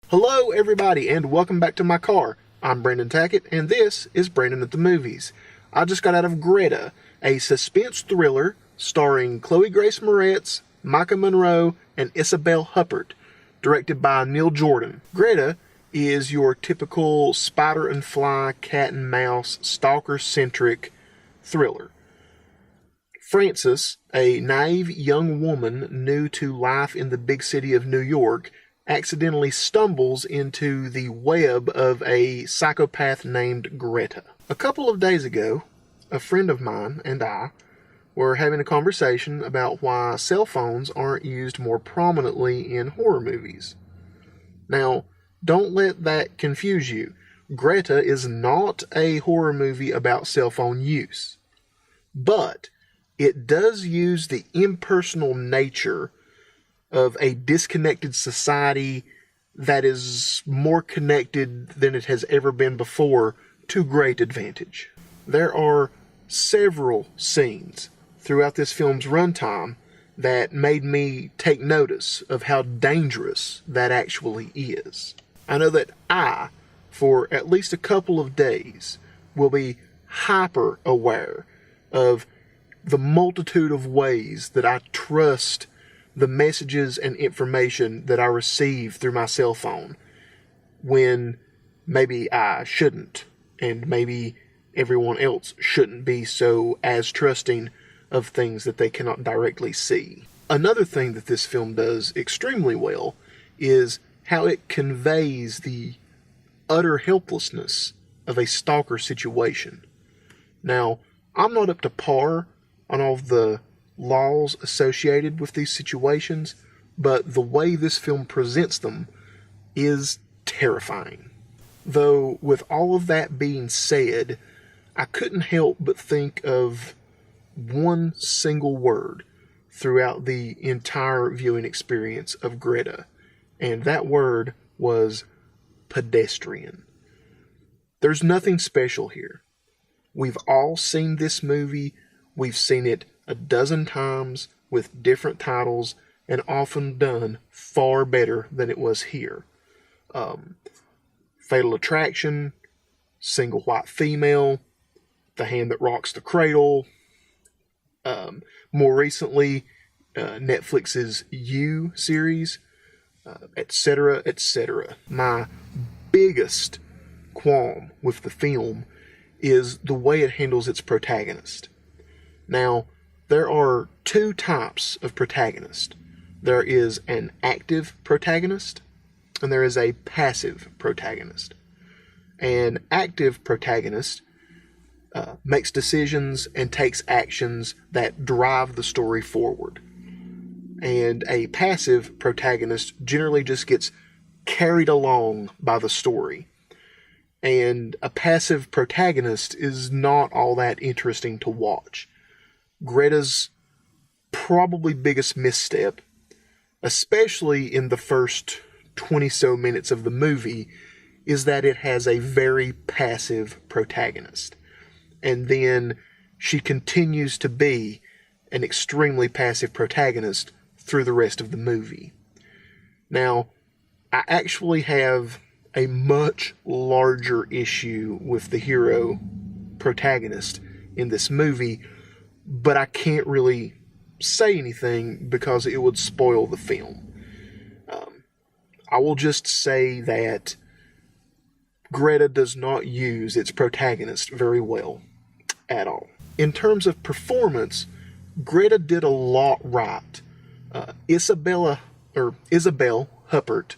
Hello everybody and welcome back to my car. I'm Brandon Tackett and this is Brandon at the Movies. I just got out of Greta, a suspense thriller starring Chloe Grace Moretz, Maika Monroe, and Isabelle Huppert, directed by Neil Jordan. Greta is your typical spider and fly, cat and mouse, stalker-centric thriller. Frances, a naive young woman new to life in the big city of New York, accidentally stumbles into the web of a psychopath named Greta. A couple of days ago, a friend of mine and I were having a conversation about why cell phones aren't used more prominently in horror movies. Now, don't let that confuse you. Greta is not a horror movie about cell phone use, but it does use the impersonal nature of a disconnected society that is more connected than it has ever been before to great advantage. There are several scenes throughout this film's runtime that made me take notice of how dangerous that actually is. I know that I, for at least a couple of days, will be hyper aware of the multitude of ways that I trust the messages and information that I receive through my cell phone when maybe I shouldn't, and maybe everyone else shouldn't be so as trusting of things that they cannot directly see. Another thing that this film does extremely well is how it conveys the utter helplessness of a stalker situation. Now, I'm not up to par on all of the laws associated with these situations, but the way this film presents them is terrifying. Though, with all of that being said, I couldn't help but think of one single word throughout the entire viewing experience of Greta, and that word was pedestrian. There's nothing special here. We've all seen this movie. We've seen it a dozen times with different titles and often done far better than it was here. Fatal Attraction, Single White Female, The Hand That Rocks the Cradle, more recently, Netflix's You series, etc., etc. My biggest qualm with the film is the way it handles its protagonist. Now, there are two types of protagonist. There is an active protagonist, and there is a passive protagonist. An active protagonist makes decisions and takes actions that drive the story forward. And a passive protagonist generally just gets carried along by the story. And a passive protagonist is not all that interesting to watch. Greta's probably biggest misstep, especially in the first 20-so minutes of the movie, is that it has a very passive protagonist. And then she continues to be an extremely passive protagonist through the rest of the movie. Now, I actually have a much larger issue with the hero protagonist in this movie, but I can't really say anything because it would spoil the film. I will just say that Greta does not use its protagonist very well at all. In terms of performance, Greta did a lot right. Isabelle Huppert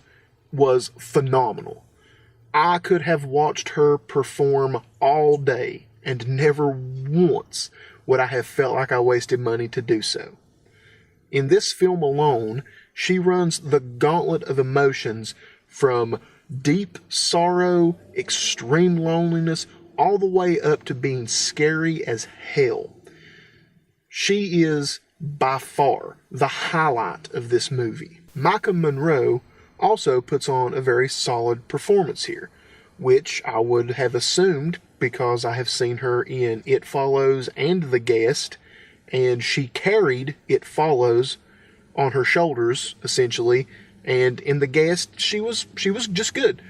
was phenomenal. I could have watched her perform all day and never once would I have felt like I wasted money to do so. In this film alone, she runs the gauntlet of emotions from deep sorrow, extreme loneliness, all the way up to being scary as hell. She is, by far, the highlight of this movie. Maika Monroe also puts on a very solid performance here, which I would have assumed because I have seen her in It Follows and The Guest, and she carried It Follows on her shoulders, essentially, And in The Guest, she was just good.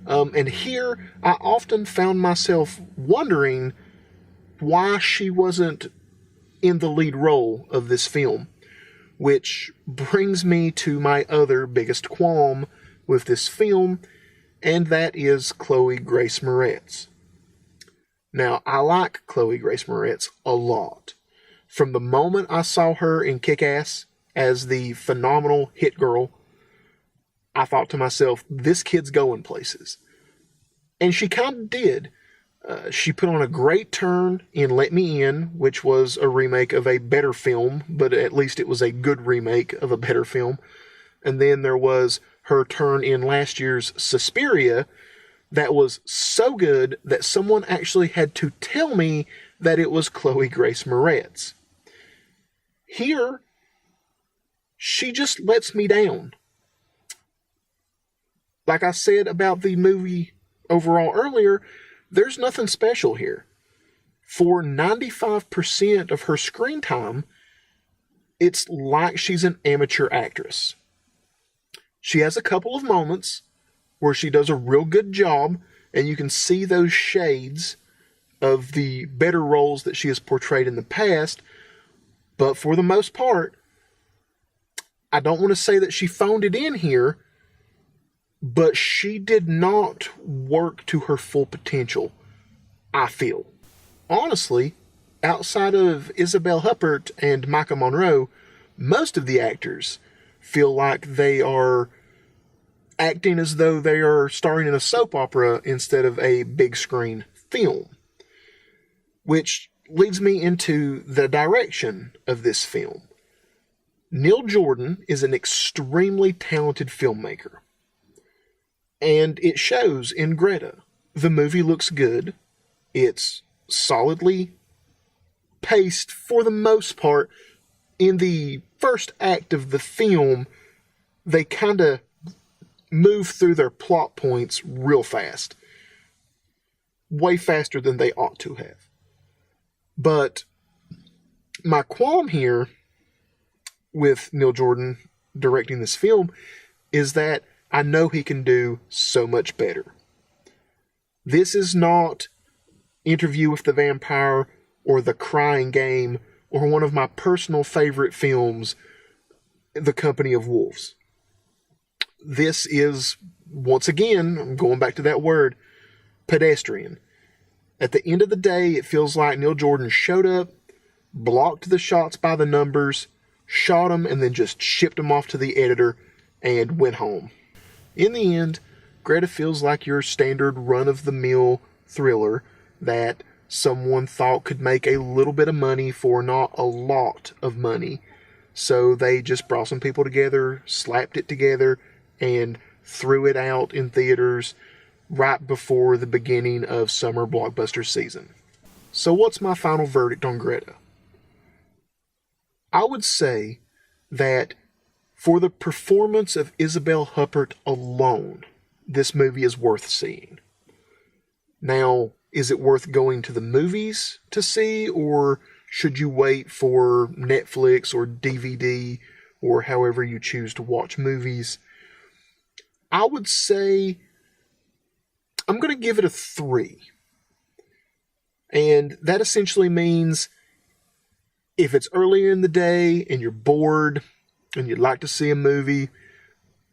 And here, I often found myself wondering why she wasn't in the lead role of this film, which brings me to my other biggest qualm with this film, and that is Chloe Grace Moretz. Now, I like Chloe Grace Moretz a lot. From the moment I saw her in Kick-Ass as the phenomenal hit girl, I thought to myself, this kid's going places. And she kind of did. She put on a great turn in Let Me In, which was a remake of a better film, but at least it was a good remake of a better film. And then there was her turn in last year's Suspiria that was so good that someone actually had to tell me that it was Chloe Grace Moretz. Here, she just lets me down. Like I said about the movie overall earlier, there's nothing special here. For 95% of her screen time, it's like she's an amateur actress. She has a couple of moments where she does a real good job, and you can see those shades of the better roles that she has portrayed in the past, but for the most part, I don't want to say that she phoned it in here, but she did not work to her full potential, I feel. Honestly, outside of Isabelle Huppert and Maika Monroe, most of the actors feel like they are acting as though they are starring in a soap opera instead of a big screen film. Which leads me into the direction of this film. Neil Jordan is an extremely talented filmmaker. And it shows in Greta. The movie looks good. It's solidly paced for the most part. In the first act of the film, they kind of move through their plot points real fast. Way faster than they ought to have. But my qualm here with Neil Jordan directing this film is that I know he can do so much better. This is not Interview with the Vampire or The Crying Game or one of my personal favorite films, The Company of Wolves. This is, once again, I'm going back to that word, pedestrian. At the end of the day, it feels like Neil Jordan showed up, blocked the shots by the numbers, shot them, and then just shipped them off to the editor and went home. In the end, Greta feels like your standard run-of-the-mill thriller that someone thought could make a little bit of money for not a lot of money. So they just brought some people together, slapped it together, and threw it out in theaters right before the beginning of summer blockbuster season. So what's my final verdict on Greta? I would say that for the performance of Isabelle Huppert alone, this movie is worth seeing. Now, is it worth going to the movies to see, or should you wait for Netflix or DVD or however you choose to watch movies? I would say I'm going to give it a 3. And that essentially means if it's earlier in the day and you're bored and you'd like to see a movie,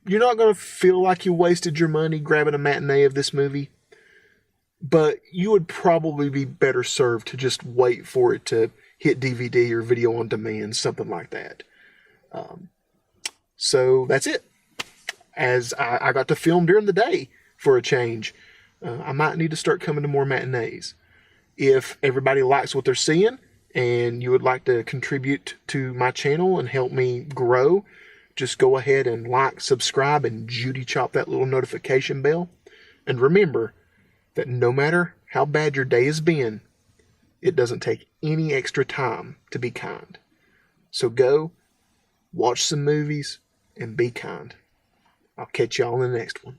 you're not going to feel like you wasted your money grabbing a matinee of this movie. But you would probably be better served to just wait for it to hit DVD or video on demand, something like that. So that's it. As I got to film during the day for a change. I might need to start coming to more matinees. If everybody likes what they're seeing and you would like to contribute to my channel and help me grow, just go ahead and like, subscribe, and Judy chop that little notification bell. And remember that no matter how bad your day has been, it doesn't take any extra time to be kind. So go, watch some movies, and be kind. I'll catch y'all in the next one.